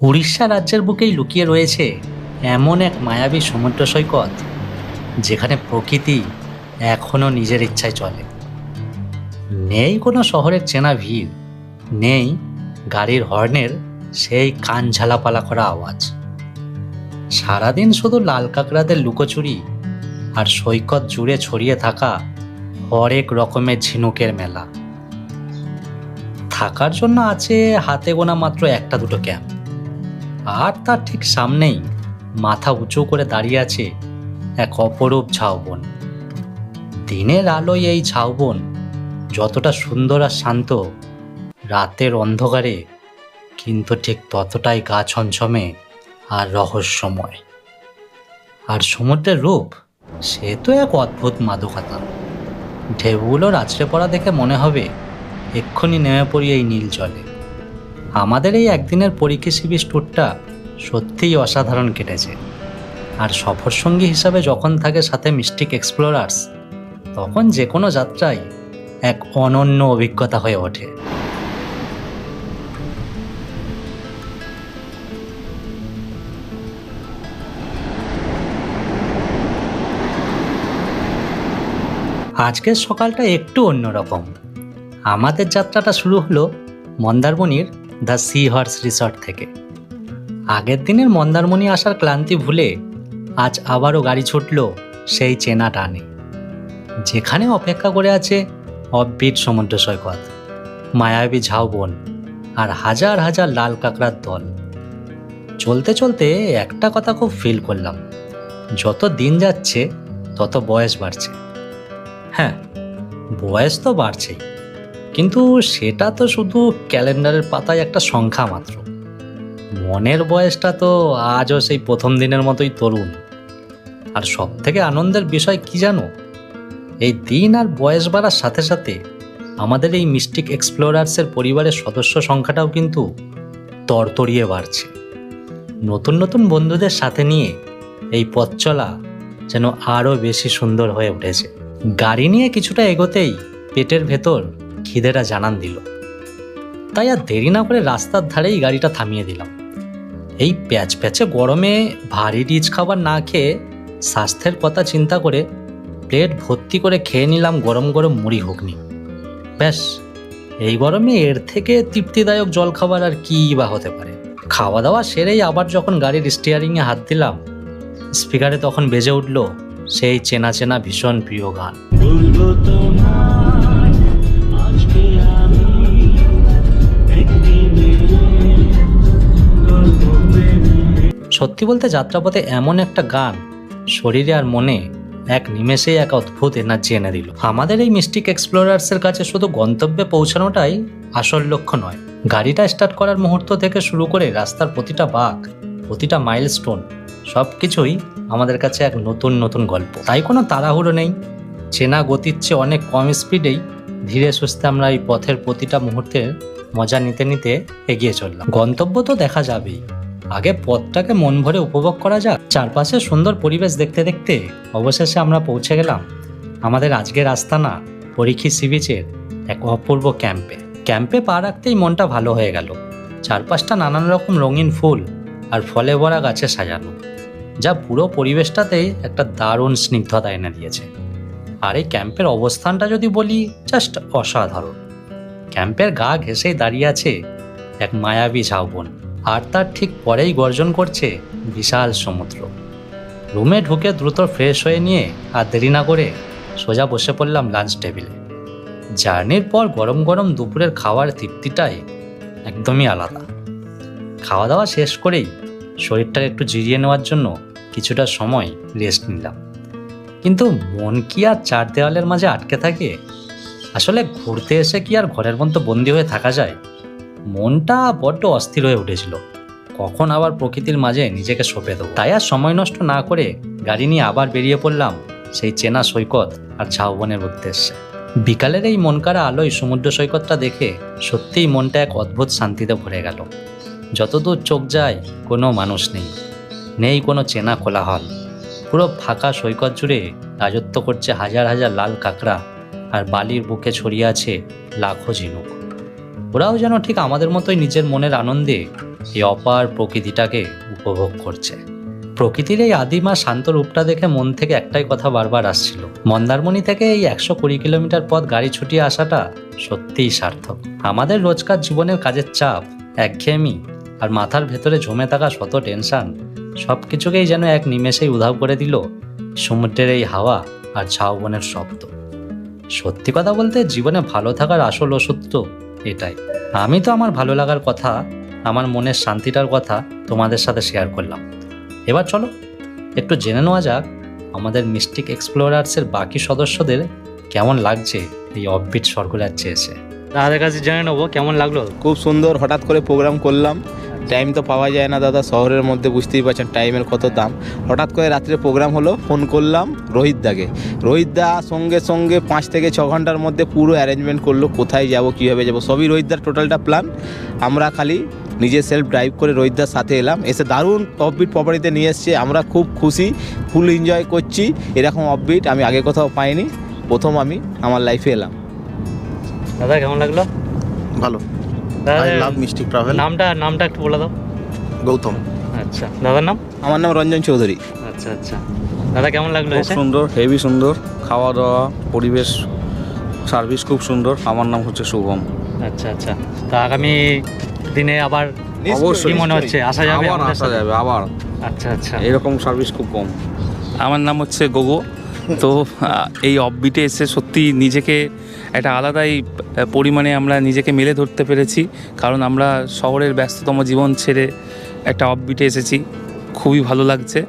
উড়িষ্যা রাজ্যের বুকেই লুকিয়ে রয়েছে এমন এক মায়াবী সমুদ্র সৈকত, যেখানে প্রকৃতি এখনো নিজের ইচ্ছায় চলে। নেই কোনো শহরের চেনা ভিড়, নেই গাড়ির হর্নের সেই কান ঝালাপালা করা আওয়াজ। সারাদিন শুধু লাল কাঁকড়াদের লুকোচুরি আর সৈকত জুড়ে ছড়িয়ে থাকা হরেক রকমের ঝিনুকের মেলা। থাকার জন্য আছে হাতে গোনা মাত্র একটা দুটো ক্যাম্প, আর তার ঠিক সামনেই মাথা উঁচু করে দাঁড়িয়ে আছে এক অপরূপ ঝাউবন। দিনের আলোয় এই ঝাউবন যতটা সুন্দর আর শান্ত, রাতের অন্ধকারে কিন্তু ঠিক ততটাই গা ছমছমে আর রহস্যময়। আর সমুদ্রের রূপ, সে তো এক অদ্ভুত মাদকতা। ঢেউগুলোর আছড়ে পড়া দেখে মনে হবে এক্ষুনি নেমে পড়ি এই নীল জলে। আমাদের এই একদিনের পরীক্ষা শিবির ট্যুরটা সত্যিই অসাধারণ কেটেছে। আর সফরসঙ্গী হিসাবে যখন থাকে সাথে মিস্টিক এক্সপ্লোরার্স, তখন যে কোনো যাত্রাই এক অনন্য অভিজ্ঞতা হয়ে ওঠে। আজকের সকালটা একটু অন্যরকম। আমাদের যাত্রাটা শুরু হলো মন্দারমণির দ্য সি হর্স রিসর্ট থেকে। আগের দিনের মন্দারমণি আসার ক্লান্তি ভুলে আজ আবারও গাড়ি ছুটল সেই চেনা টানে, যেখানে অপেক্ষা করে আছে অফবিট সমুদ্র সৈকত, মায়াবী ঝাউবন আর হাজার হাজার লাল কাঁকড়ার দল। চলতে চলতে একটা কথা খুব ফিল করলাম, যত দিন যাচ্ছে তত বয়স বাড়ছে। হ্যাঁ, বয়স তো বাড়ছেই, কিন্তু সেটা তো শুধু ক্যালেন্ডারের পাতায় একটা সংখ্যা মাত্র। মনের বয়সটা তো আজও সেই প্রথম দিনের মতোই তরুণ। আর সব থেকে আনন্দের বিষয় কি জানো, এই দিন আর বয়স বাড়ার সাথে সাথে আমাদের এই মিস্টিক এক্সপ্লোরার্সের পরিবারের সদস্য সংখ্যাটাও কিন্তু তরতরিয়ে বাড়ছে। নতুন নতুন বন্ধুদের সাথে নিয়ে এই পথ চলা যেন আরও বেশি সুন্দর হয়ে উঠেছে। গাড়ি নিয়ে কিছুটা এগোতেই পেটের ভেতর খিদেটা জানান দিল, তাই আর দেরি না করে রাস্তার ধারেই গাড়িটা থামিয়ে দিলাম। এই প্যাচ প্যাচে গরমে ভারী রিচ খাবার না খেয়ে স্বাস্থ্যের কথা চিন্তা করে প্লেট ভর্তি করে খেয়ে নিলাম গরম গরম মুড়ি ঘুগনি। ব্যাস, এই গরমে এর থেকে তৃপ্তিদায়ক জলখাবার আর কি বা হতে পারে। খাওয়া দাওয়া সেরেই আবার যখন গাড়ির স্টিয়ারিংয়ে হাত দিলাম, স্পিকারে তখন বেজে উঠল সেই চেনা চেনা ভীষণ প্রিয় গান। সত্যি বলতে যাত্রাপথে এমন একটা গান শরীরে আর মনে এক নিমেষে এক অদ্ভুত এনার্জি এনে দিল। আমাদের এই মিস্টিক এক্সপ্লোরার্সের কাছে শুধু গন্তব্যে পৌঁছানোটাই আসল লক্ষ্য নয়, গাড়িটা স্টার্ট করার মুহূর্ত থেকে শুরু করে রাস্তার প্রতিটা বাঁক, প্রতিটা মাইলস্টোন, সব কিছুই আমাদের কাছে এক নতুন নতুন গল্প। তাই কোনো তাড়াহুড়ো নেই, চেনা গতির চেয়ে অনেক কম স্পিডেই ধীরে সুস্থে আমরা এই পথের প্রতিটা মুহূর্তের মজা নিতে নিতে এগিয়ে চললাম। গন্তব্য তো দেখা যাবেই, আগে পথটাকে মন ভরে উপভোগ করা যাক। চারপাশে সুন্দর পরিবেশ দেখতে দেখতে অবশেষে আমরা পৌঁছে গেলাম আমাদের আজকের আস্তানা পরীক্ষী সি বিচের এক অপূর্ব ক্যাম্পে পা রাখতেই মনটা ভালো হয়ে গেল। চারপাশটা নানান রকম রঙিন ফুল আর ফলে ভরা গাছে সাজানো, যা পুরো পরিবেশটাতেই একটা দারুণ স্নিগ্ধতা এনে দিয়েছে। আর এই ক্যাম্পের অবস্থানটা যদি বলি, জাস্ট অসাধারণ। ক্যাম্পের গা ঘেঁষেই দাঁড়িয়ে আছে এক মায়াবী ঝাউবন, আর তার ঠিক পরেই গর্জন করছে বিশাল সমুদ্র। রুমে ঢুকে দ্রুত ফ্রেশ হয়ে নিয়ে আর দেরি না করে সোজা বসে পড়লাম লাঞ্চ টেবিলে। জার্নির পর গরম গরম দুপুরের খাওয়ার তৃপ্তিটাই একদমই আলাদা। খাওয়া দাওয়া শেষ করেই শরীরটাকে একটু জিরিয়ে নেওয়ার জন্য কিছুটা সময় রেস্ট নিলাম। কিন্তু মন কি আর চার দেওয়ালের মাঝে আটকে থাকে? আসলে ঘুরতে এসে কি আর ঘরের মধ্যে বন্দি হয়ে থাকা যায়? মনটা বড্ড অস্থির হয়ে উঠেছিল, কখন আবার প্রকৃতির মাঝে নিজেকে সঁপে দেবো। তাই আর সময় নষ্ট না করে গাড়ি নিয়ে আবার বেরিয়ে পড়লাম সেই চেনা সৈকত আর ঝাউবনের উদ্দেশ্যে। বিকালের এই মনকাড়া আলোয় সমুদ্র সৈকতটা দেখে সত্যিই মনটা এক অদ্ভুত শান্তিতে ভরে গেল। যতদূর চোখ যায় কোনো মানুষ নেই, নেই কোনো চেনা কোলাহল। পুরো ফাঁকা সৈকত জুড়ে রাজত্ব করছে হাজার হাজার লাল কাঁকড়া, আর বালির বুকে ছড়িয়ে আছে লাখো ঝিনুক। ওরাও যেন ঠিক আমাদের মতোই নিজের মনের আনন্দে এই অপার প্রকৃতিটাকে উপভোগ করছে। প্রকৃতির এই আদিম আর শান্ত রূপটা দেখে মন থেকে একটাই কথা বারবার আসছিল, মন্দারমণি থেকে এই 120 কিলোমিটার পথ গাড়ি ছুটিয়ে আসাটা সত্যিই সার্থক। আমাদের রোজকার জীবনের কাজের চাপ, একঘেয়েমি আর মাথার ভেতরে জমে থাকা শত টেনশন সব কিছুকেই যেন এক নিমেষেই উধাও করে দিল সমুদ্রের এই হাওয়া আর ঝাউবনের শব্দ। সত্যি কথা বলতে জীবনে ভালো থাকার আসল ওষুধ তো এটাই। আমি তো আমার ভালো লাগার কথা, আমার মনের শান্তিটার কথা তোমাদের সাথে শেয়ার করলাম। এবার চলো একটু জেনে নেওয়া যাক আমাদের মিস্টিক এক্সপ্লোরার্সের বাকি সদস্যদের কেমন লাগছে এই অফবিট স্বর্গরাজ্যে এসে। তাদের কাছে জেনে নেবো কেমন লাগলো। খুব সুন্দর, হঠাৎ করে প্রোগ্রাম করলাম, টাইম তো পাওয়া যায় না দাদা, শহরের মধ্যে বুঝতেই পারছেন টাইমের কত দাম। হঠাৎ করে রাত্রে প্রোগ্রাম হলো, ফোন করলাম রোহিতদাকে। রোহিতদা সঙ্গে সঙ্গে 5 থেকে 6 ঘন্টার মধ্যে পুরো অ্যারেঞ্জমেন্ট করলো, কোথায় যাব কীভাবে যাব সবই রোহিতদার টোটালটা প্ল্যান। আমরা খালি নিজে সেলফ ড্রাইভ করে রোহিতদার সাথে এলাম, এসে দারুণ অফবিট প্রপার্টিতে নিয়ে এসছে। আমরা খুব খুশি, ফুল এনজয় করছি। এরকম অফবিট আমি আগে কোথাও পাইনি, প্রথম আমি আমার লাইফে এলাম। দাদা কেমন লাগলো? ভালো। I love mystic travel. নামটা একটু বলে দাও। গৌতম। আচ্ছা, দাদার নাম? আমার নাম রঞ্জন চৌধুরী। আচ্ছা আচ্ছা, দাদা কেমন লাগলো? খুব সুন্দর, হেভি সুন্দর, খাওয়া দাওয়া, পরিবেশ, সার্ভিস খুব সুন্দর। আমার নাম হচ্ছে শুভম। আচ্ছা আচ্ছা, তা আগামী দিনে আবার অবশ্যই কি মনে হচ্ছে আসা যাবে? আবার আসা যাবে আবার। আচ্ছা আচ্ছা, এরকম সার্ভিস খুব কম। আমার নাম হচ্ছে গোগো। তো এই অফবিটে এসে সত্যি নিজেকে একটা আলাদাই পরিমাণে আমরা নিজেকে মেলে ধরতে পেরেছি, কারণ আমরা শহরের ব্যস্ততম জীবন ছেড়ে একটা অফবিটে এসেছি। খুবই ভালো লাগছে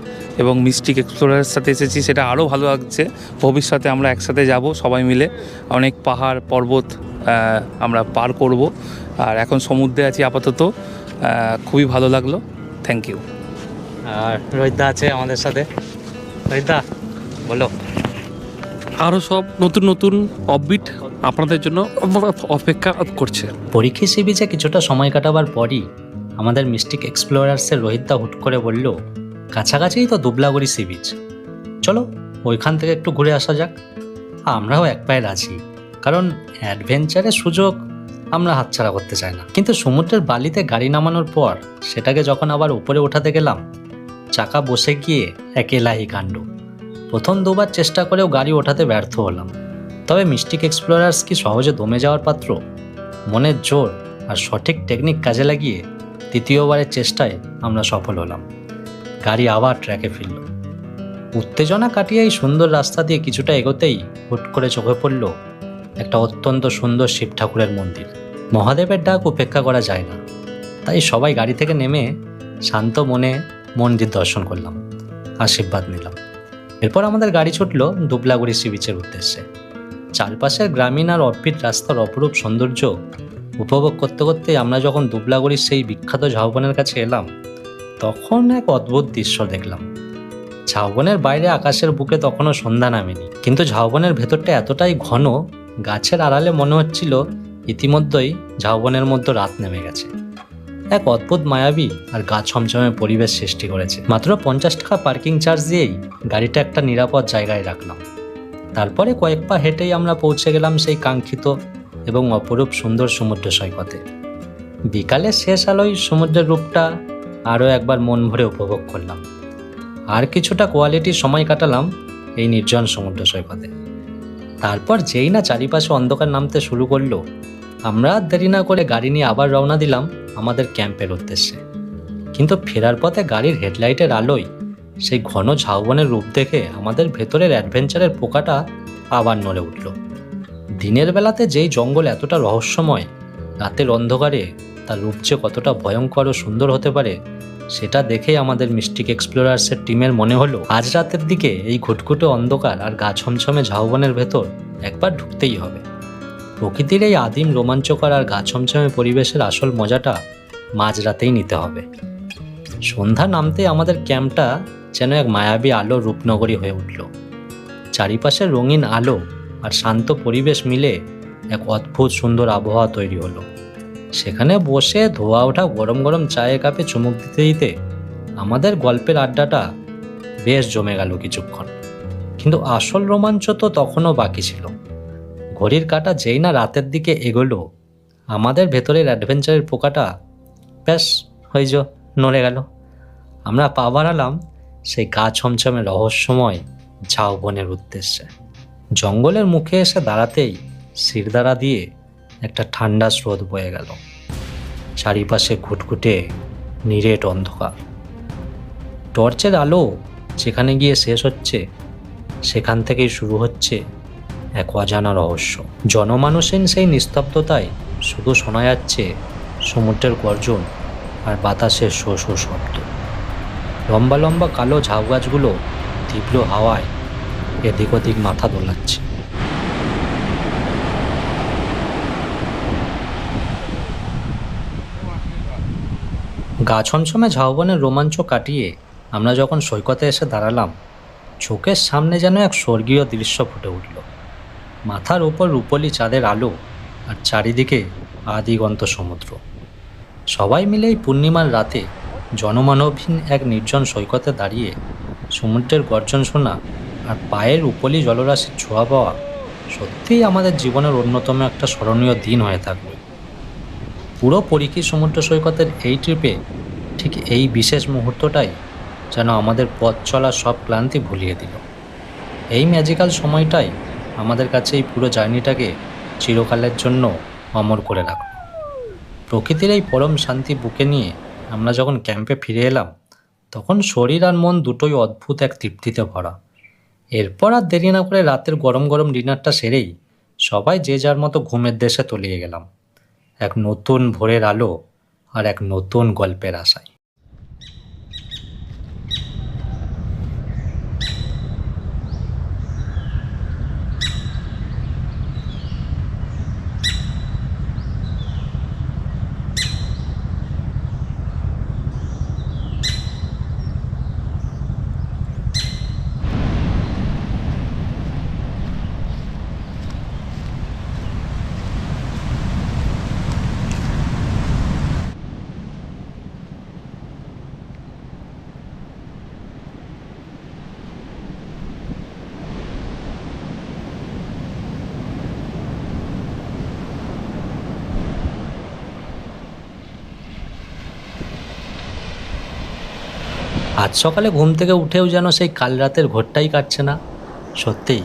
এবং মিস্টিক এক্সপ্লোরারের সাথে এসেছি, সেটা আরও ভালো লাগছে। ভবিষ্যতে আমরা একসাথে যাব সবাই মিলে, অনেক পাহাড় পর্বত আমরা পার করব। আর এখন সমুদ্রে আছি আপাতত, খুবই ভালো লাগলো। Thank you. আর রোহিতদা আছে আমাদের সাথে। রোহিতদা বলো। আরও সব নতুন নতুন অফবিট আপনাদের জন্য অপেক্ষা করছে। পরীক্ষা সি বিচে কিছুটা সময় কাটাবার পরই আমাদের মিস্টিক এক্সপ্লোরার্সের রোহিতদা হুট করে বলল, কাছাকাছিই তো দুবলাগড়ি সি বিচ, চলো ওইখান থেকে একটু ঘুরে আসা যাক। আমরাও এক পায়ে রাজি, কারণ অ্যাডভেঞ্চারের সুযোগ আমরা হাতছাড়া করতে চাই না। কিন্তু সমুদ্রের বালিতে গাড়ি নামানোর পর সেটাকে যখন আবার উপরে ওঠাতে গেলাম, চাকা বসে গিয়ে এক এলাহি কাণ্ড। প্রথম 2বার চেষ্টা করেও গাড়ি ওঠাতে ব্যর্থ হলাম। তবে মিস্টিক এক্সপ্লোরার্স কি সহজে দমে যাওয়ার পাত্র? মনের জোর আর সঠিক টেকনিক কাজে লাগিয়ে 3য়বারের চেষ্টায় আমরা সফল হলাম। গাড়ি আবার ট্র্যাকে ফিরল। উত্তেজনা কাটিয়ে এই সুন্দর রাস্তা দিয়ে কিছুটা এগোতেই হুট করে চোখে পড়ল একটা অত্যন্ত সুন্দর শিব ঠাকুরের মন্দির। মহাদেবের ডাক উপেক্ষা করা যায় না, তাই সবাই গাড়ি থেকে নেমে শান্ত মনে মন্দির দর্শন করলাম, আশীর্বাদ নিলাম। এরপর আমাদের গাড়ি ছুটল দুবলাগড়ি সি বিচের উদ্দেশ্যে। চারপাশের গ্রামীণ আর অফবিট রাস্তার অপরূপ সৌন্দর্য উপভোগ করতে করতেই আমরা যখন দুবলাগড়ির সেই বিখ্যাত ঝাউবনের কাছে এলাম, তখন এক অদ্ভুত দৃশ্য দেখলাম। ঝাউবনের বাইরে আকাশের বুকে তখনও সন্ধ্যা নামেনি, কিন্তু ঝাউবনের ভেতরটা এতটাই ঘন, গাছের আড়ালে মনে হচ্ছিল ইতিমধ্যেই ঝাউবনের মধ্যে রাত নেমে গেছে। এক অদ্ভুত মায়াবী আর গা ছমছমে পরিবেশ সৃষ্টি করেছে। মাত্র 50 টাকা পার্কিং চার্জ দিয়েই গাড়িটা একটা নিরাপদ জায়গায় রাখলাম। তারপরে কয়েক পা হেঁটেই আমরা পৌঁছে গেলাম সেই কাঙ্ক্ষিত এবং অপরূপ সুন্দর সমুদ্র সৈকতে। বিকালে শেষ আলোয় সমুদ্রের রূপটা আরও একবার মন ভরে উপভোগ করলাম। আর কিছুটা কোয়ালিটির সময় কাটালাম এই নির্জন সমুদ্র সৈকতে। তারপর যেই না চারিপাশে অন্ধকার নামতে শুরু করলো, আমরা দেরি না করে গাড়ি নিয়ে আবার রওনা দিলাম আমাদের ক্যাম্পের উদ্দেশ্যে। কিন্তু ফেরার পথে গাড়ির হেডলাইটের আলোয় সেই ঘন ঝাউবনের রূপ দেখে আমাদের ভেতরের অ্যাডভেঞ্চারের পোকাটা আবার নড়ে উঠল। দিনের বেলাতে যেই জঙ্গল এতটা রহস্যময়, রাতের অন্ধকারে তার রূপ যে কতটা ভয়ঙ্কর ও সুন্দর হতে পারে, সেটা দেখেই আমাদের মিস্টিক এক্সপ্লোরার্সের টিমের মনে হলো আজ রাতের দিকে এই ঘুটঘুটে অন্ধকার আর গা ছমছমে ঝাউবনের ভেতর একবার ঢুকতেই হবে। প্রকৃতির এই আদিম রোমাঞ্চকর আর গা ছমছমে পরিবেশের আসল মজাটা মাঝরাতেই নিতে হবে। সন্ধ্যা নামতেই আমাদের ক্যাম্পটা যেন এক মায়াবী আলো রূপনগরী হয়ে উঠল। চারিপাশের রঙিন আলো আর শান্ত পরিবেশ মিলে এক অদ্ভুত সুন্দর আবহাওয়া তৈরি হলো। সেখানে বসে ধোয়া ওঠা গরম গরম চায়ের কাপে চুমুক দিতে দিতে আমাদের গল্পের আড্ডাটা বেশ জমে গেল কিছুক্ষণ। কিন্তু আসল রোমাঞ্চ তো তখনও বাকি ছিল। ঘড়ির কাঁটা যেই না রাতের দিকে এগোলো, আমাদের ভেতরের অ্যাডভেঞ্চারের পোকাটা ব্যাস ওই যে নড়ে গেল। আমরা পা বাড়ালাম সেই গা ছমছমে রহস্যময় ঝাউবনের উদ্দেশ্যে। জঙ্গলের মুখে এসে দাঁড়াতেই শিরদাঁড়া দিয়ে একটা ঠান্ডা স্রোত বয়ে গেল। চারিপাশে ঘুটঘুটে নিরেট অন্ধকার। টর্চের আলো যেখানে গিয়ে শেষ হচ্ছে, সেখান থেকেই শুরু হচ্ছে এক অজানা রহস্য। জনমানুষহীন সেই নিস্তব্ধতায় শুধু শোনা যাচ্ছে সমুদ্রের গর্জন আর বাতাসের শো শো শব্দ। লম্বা লম্বা কালো ঝাউ গাছগুলো তীব্র হাওয়ায় এদিক ওদিক মাথা দোলাচ্ছে। গা ছমছমে ঝাউবনের রোমাঞ্চ কাটিয়ে আমরা যখন সৈকতে এসে দাঁড়ালাম, চোখের সামনে যেন এক স্বর্গীয় দৃশ্য ফুটে উঠল। মাথার উপর রূপলি চাঁদের আলো আর চারিদিকে আদিগন্ত সমুদ্র। সবাই মিলে এই পূর্ণিমার রাতে জনমানবহীন এক নির্জন সৈকতে দাঁড়িয়ে সমুদ্রের গর্জন শোনা আর পায়ের রূপলি জলরাশির ছোঁয়া পাওয়া সত্যিই আমাদের জীবনের অন্যতম একটা স্মরণীয় দিন হয়ে থাকবে। পুরো পরিখী সমুদ্র সৈকতের এই ট্রিপে ঠিক এই বিশেষ মুহূর্তটাই যেন আমাদের পথ চলার সব ক্লান্তি ভুলিয়ে দিল। এই ম্যাজিক্যাল সময়টাই আমাদের কাছে এই পুরো জার্নিটাকে চিরকালের জন্য অমর করে রাখল। প্রকৃতির এই পরম শান্তি বুকে নিয়ে আমরা যখন ক্যাম্পে ফিরে এলাম, তখন শরীর আর মন দুটোই অদ্ভুত এক তৃপ্তিতে ভরা। এরপর আর দেরি না করে রাতের গরম গরম ডিনারটা সেরেই সবাই যে যার মতো ঘুমের দেশে তলিয়ে গেলাম, এক নতুন ভোরের আলো আর এক নতুন গল্পের আশায়। আজ সকালে ঘুম থেকে উঠেও যেন সেই কাল রাতের ঘোরটাই কাটছে না। সত্যিই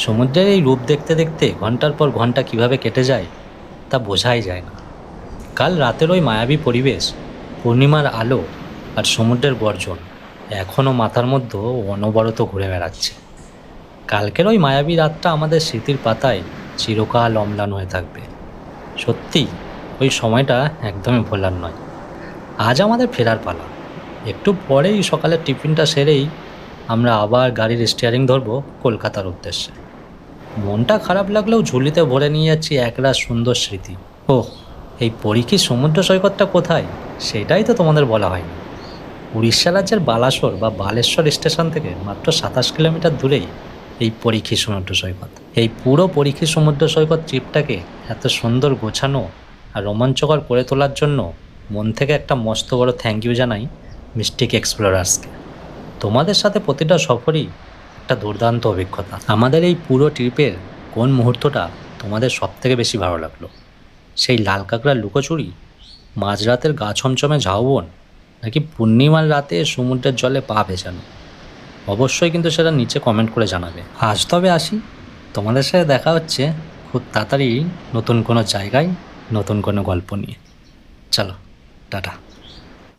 সমুদ্রের এই রূপ দেখতে দেখতে ঘন্টার পর ঘন্টা কিভাবে কেটে যায় তা বোঝাই যায় না। কাল রাতের ওই মায়াবী পরিবেশ, পূর্ণিমার আলো আর সমুদ্রের গর্জন এখনও মাথার মধ্যে অনবরত ঘুরে বেড়াচ্ছে। কালকের ওই মায়াবী রাতটা আমাদের স্মৃতির পাতায় চিরকাল অম্লান হয়ে থাকবে। সত্যি ওই সময়টা একদমই ভোলার নয়। আজ আমাদের ফেরার পালা। একটু পরেই সকালের টিফিনটা সেরেই আমরা আবার গাড়ির স্টিয়ারিং ধরবো কলকাতার উদ্দেশ্যে। মনটা খারাপ লাগলেও ঝুলিতে ভরে নিয়ে যাচ্ছি একরাশ সুন্দর স্মৃতি। ওহ, এই পরিখী সমুদ্র সৈকতটা কোথায় সেটাই তো তোমাদের বলা হয়নি। উড়িষ্যা রাজ্যের বালাসোর বা বালেশ্বর স্টেশন থেকে মাত্র 27 কিলোমিটার দূরেই এই পরিখী সমুদ্র সৈকত। এই পুরো পরিখী সমুদ্র সৈকত ট্রিপটাকে এত সুন্দর গোছানো আর রোমাঞ্চকর করে তোলার জন্য মন থেকে একটা মস্ত বড় থ্যাংক ইউ জানাই মিস্টিক এক্সপ্লোরার্সকে। তোমাদের সাথে প্রতিটা সফরই একটা দুর্দান্ত অভিজ্ঞতা। আমাদের এই পুরো ট্রিপের কোন মুহূর্তটা তোমাদের সবথেকে বেশি ভালো লাগলো? সেই লাল কাঁকড়ার লুকোচুরি, মাঝরাতের গা ছমছমে ঝাউবন, নাকি পূর্ণিমার রাতে সমুদ্রের জলে পা ভেজানো? অবশ্যই কিন্তু সেটা নিচে কমেন্ট করে জানাবে। আজ তবে আসি, তোমাদের সাথে দেখা হচ্ছে খুব তাড়াতাড়ি নতুন কোনো জায়গায় নতুন কোনো গল্প নিয়ে। চলো, টাটা।